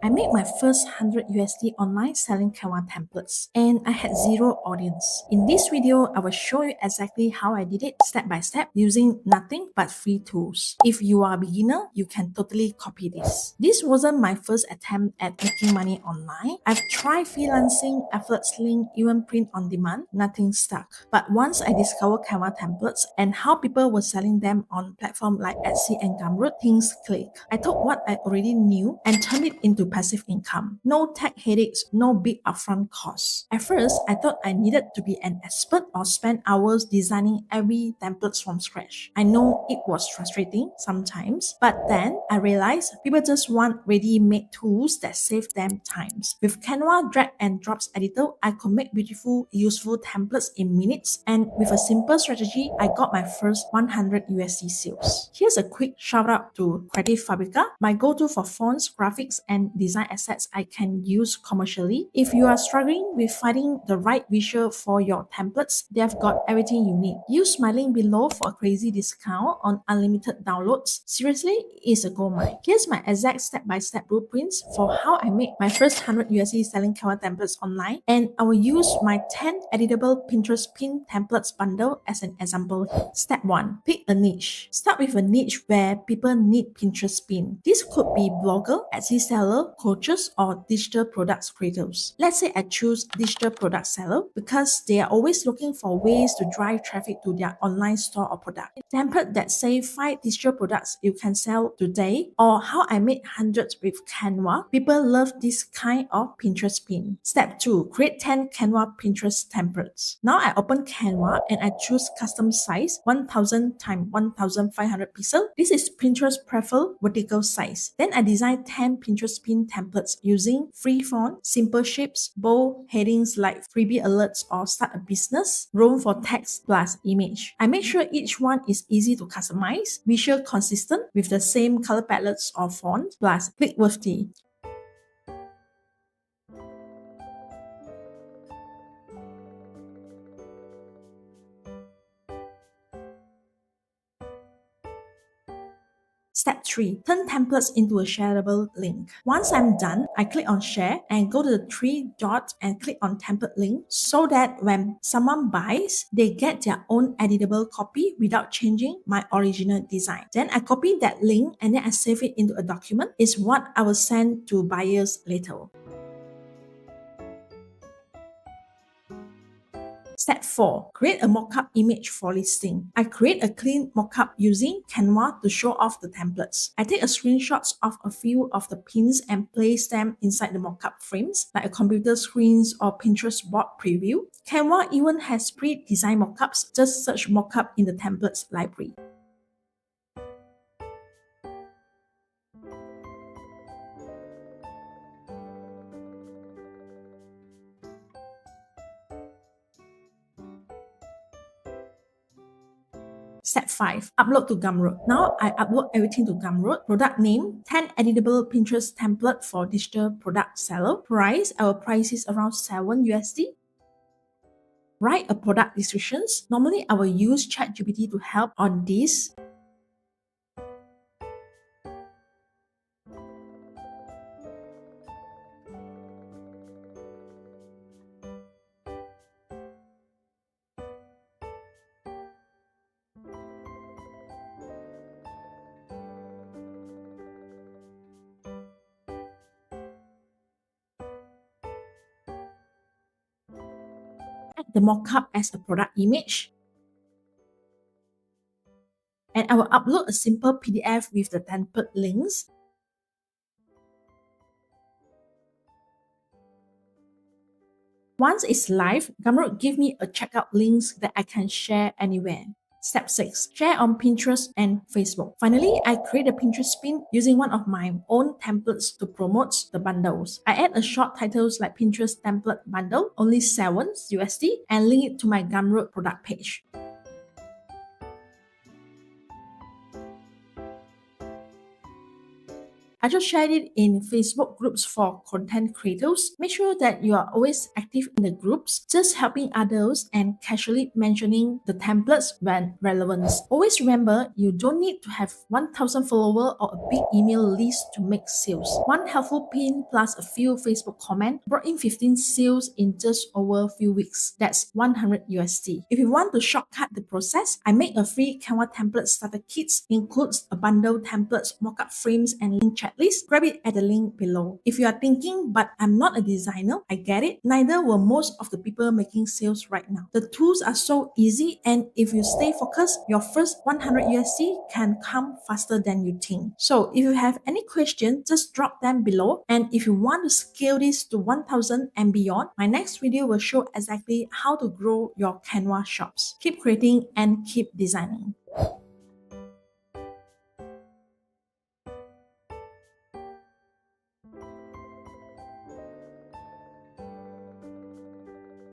I made my first 100 USD online selling Canva templates and I had zero audience. In this video, I will show you exactly how I did it step by step using nothing but free tools. If you are a beginner, you can totally copy this. This wasn't my first attempt at making money online. I've tried freelancing, effortlessly, even print on demand, nothing stuck. But once I discovered Canva templates and how people were selling them on platforms like Etsy and Gumroad, things clicked. I took what I already knew and turned it into passive income. No tech headaches, no big upfront costs. At first, I thought I needed to be an expert or spend hours designing every template from scratch. I know it was frustrating sometimes, but then I realized people just want ready-made tools that save them time. With Canva drag and drops editor, I could make beautiful, useful templates in minutes, and with a simple strategy, I got my first 100 USD sales. Here's a quick shout out to Creative Fabrica, my go-to for fonts, graphics, and design assets I can use commercially. If you are struggling with finding the right visual for your templates, they've got everything you need. Use my link below for a crazy discount on unlimited downloads. Seriously, it's a goldmine. Here's my exact step-by-step blueprints for how I made my first 100 USD selling Canva templates online, and I will use my 10 editable Pinterest pin templates bundle as an example. Step 1. Pick a niche. Start with a niche where people need Pinterest pin. This could be blogger, Etsy seller, coaches, or digital products creators. Let's say I choose digital product seller because they are always looking for ways to drive traffic to their online store or product. Template that say 5 digital products you can sell today, or how I made hundreds with Canva. People love this kind of Pinterest pin. Step 2. Create 10 Canva Pinterest templates. Now I open Canva and I choose custom size 1000 x 1500 pixels. This is Pinterest preferred vertical size. Then I design 10 Pinterest pin templates using free font, simple shapes, bold headings like freebie alerts or start a business, room for text plus image. I make sure each one is easy to customize, visual consistent with the same color palettes or font, plus click-worthy. Step 3. Turn templates into a shareable link. Once I'm done, I click on share and go to the 3 dots and click on template link so that when someone buys, they get their own editable copy without changing my original design. Then I copy that link and then I save it into a document. It's what I will send to buyers later. Step 4. Create a mockup image for listing. I create a clean mockup using Canva to show off the templates. I take a screenshots of a few of the pins and place them inside the mockup frames, like a computer screens or Pinterest board preview. Canva even has pre-designed mockups. Just search mockup in the templates library. Step 5. Upload to Gumroad. Now I upload everything to Gumroad. Product name, 10 editable Pinterest template for digital product seller. Price, our price is around 7 USD. Write a product descriptions. Normally I will use ChatGPT to help on this. Add the mockup as a product image. And I will upload a simple PDF with the template links. Once it's live, Gumroad give me a checkout links that I can share anywhere. Step 6. Share on Pinterest and Facebook. Finally, I create a Pinterest pin using one of my own templates to promote the bundles. I add a short titles like Pinterest template bundle, only 7 USD, and link it to my Gumroad product page. I just shared it in Facebook groups for content creators. Make sure that you are always active in the groups, just helping others and casually mentioning the templates when relevant. Always remember, you don't need to have 1,000 followers or a big email list to make sales. One helpful pin plus a few Facebook comments brought in 15 sales in just over a few weeks. That's 100 USD. If you want to shortcut the process, I make a free Canva template starter kit, includes a bundle templates, mockup frames, and link checklist. Grab it at the link below. If you are thinking, but I'm not a designer, I get it. Neither were most of the people making sales right now. The tools are so easy, and if you stay focused, your first 100 USD can come faster than you think. So if you have any questions, just drop them below. And if you want to scale this to 1,000 and beyond, my next video will show exactly how to grow your Canva shops. Keep creating and keep designing.